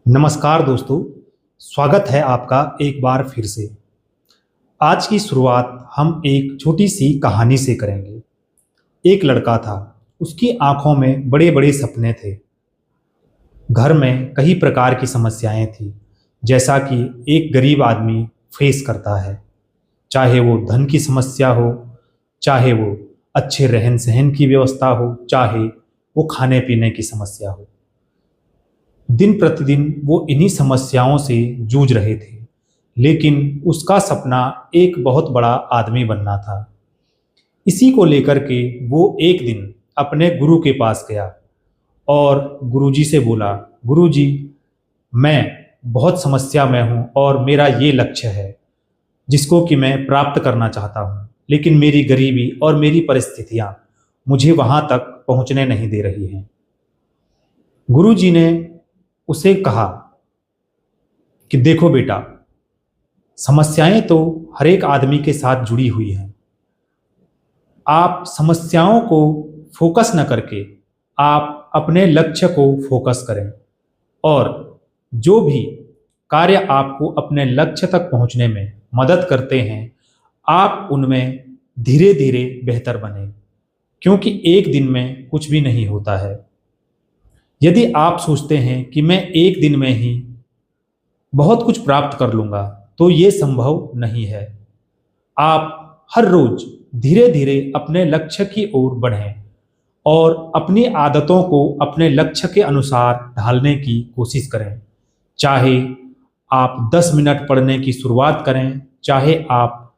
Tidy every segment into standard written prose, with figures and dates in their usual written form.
नमस्कार दोस्तों, स्वागत है आपका एक बार फिर से। आज की शुरुआत हम एक छोटी सी कहानी से करेंगे। एक लड़का था, उसकी आंखों में बड़े बड़े सपने थे। घर में कई प्रकार की समस्याएं थी, जैसा कि एक गरीब आदमी फेस करता है, चाहे वो धन की समस्या हो, चाहे वो अच्छे रहन सहन की व्यवस्था हो, चाहे वो खाने पीने की समस्या हो। दिन प्रतिदिन वो इन्हीं समस्याओं से जूझ रहे थे, लेकिन उसका सपना एक बहुत बड़ा आदमी बनना था। इसी को लेकर के वो एक दिन अपने गुरु के पास गया और गुरुजी से बोला, गुरुजी, मैं बहुत समस्या में हूँ और मेरा ये लक्ष्य है जिसको कि मैं प्राप्त करना चाहता हूँ, लेकिन मेरी गरीबी और मेरी परिस्थितियाँ मुझे वहाँ तक पहुँचने नहीं दे रही हैं। गुरुजी ने उसे कहा कि देखो बेटा, समस्याएं तो हर एक आदमी के साथ जुड़ी हुई हैं। आप समस्याओं को फोकस न करके आप अपने लक्ष्य को फोकस करें और जो भी कार्य आपको अपने लक्ष्य तक पहुंचने में मदद करते हैं, आप उनमें धीरे धीरे बेहतर बने, क्योंकि एक दिन में कुछ भी नहीं होता है। यदि आप सोचते हैं कि मैं एक दिन में ही बहुत कुछ प्राप्त कर लूँगा, तो ये संभव नहीं है। आप हर रोज धीरे धीरे अपने लक्ष्य की ओर बढ़ें और अपनी आदतों को अपने लक्ष्य के अनुसार ढालने की कोशिश करें। चाहे आप 10 मिनट पढ़ने की शुरुआत करें, चाहे आप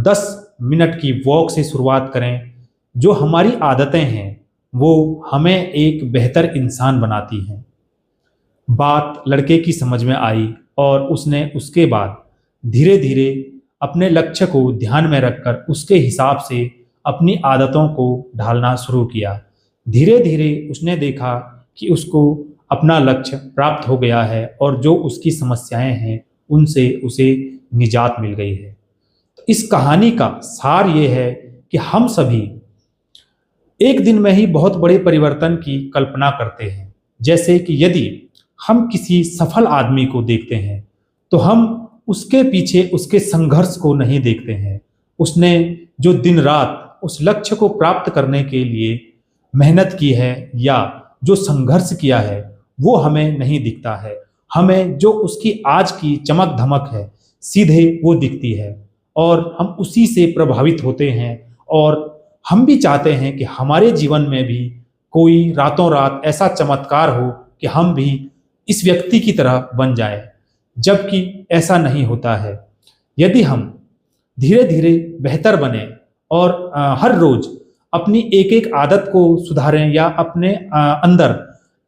10 मिनट की वॉक से शुरुआत करें। जो हमारी आदतें हैं वो हमें एक बेहतर इंसान बनाती हैं। बात लड़के की समझ में आई और उसने उसके बाद धीरे धीरे अपने लक्ष्य को ध्यान में रखकर उसके हिसाब से अपनी आदतों को ढालना शुरू किया। धीरे धीरे उसने देखा कि उसको अपना लक्ष्य प्राप्त हो गया है और जो उसकी समस्याएं हैं उनसे उसे निजात मिल गई है। तो इस कहानी का सार ये है कि हम सभी एक दिन में ही बहुत बड़े परिवर्तन की कल्पना करते हैं। जैसे कि यदि हम किसी सफल आदमी को देखते हैं तो हम उसके पीछे उसके संघर्ष को नहीं देखते हैं। उसने जो दिन रात उस लक्ष्य को प्राप्त करने के लिए मेहनत की है या जो संघर्ष किया है वो हमें नहीं दिखता है। हमें जो उसकी आज की चमक धमक है सीधे वो दिखती है और हम उसी से प्रभावित होते हैं और हम भी चाहते हैं कि हमारे जीवन में भी कोई रातों रात ऐसा चमत्कार हो कि हम भी इस व्यक्ति की तरह बन जाएं, जबकि ऐसा नहीं होता है। यदि हम धीरे धीरे बेहतर बने और हर रोज अपनी एक एक आदत को सुधारें या अपने अंदर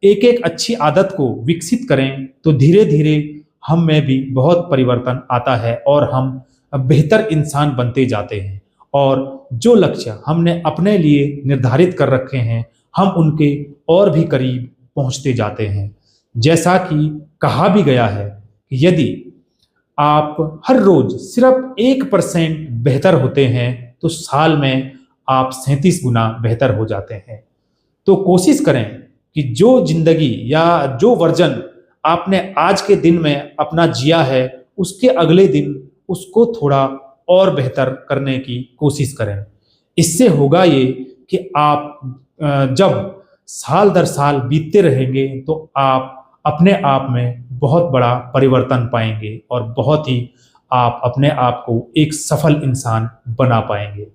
एक एक अच्छी आदत को विकसित करें, तो धीरे धीरे हम में भी बहुत परिवर्तन आता है और हम बेहतर इंसान बनते जाते हैं। और जो लक्ष्य हमने अपने लिए निर्धारित कर रखे हैं, हम उनके और भी करीब पहुंचते जाते हैं। जैसा कि कहा भी गया है कि यदि आप हर रोज सिर्फ 1% बेहतर होते हैं तो साल में आप 37 गुना बेहतर हो जाते हैं। तो कोशिश करें कि जो जिंदगी या जो वर्जन आपने आज के दिन में अपना जिया है, उसके अगले दिन उसको थोड़ा और बेहतर करने की कोशिश करें। इससे होगा ये कि आप जब साल दर साल बीतते रहेंगे तो आप अपने आप में बहुत बड़ा परिवर्तन पाएंगे और बहुत ही आप अपने आप को एक सफल इंसान बना पाएंगे।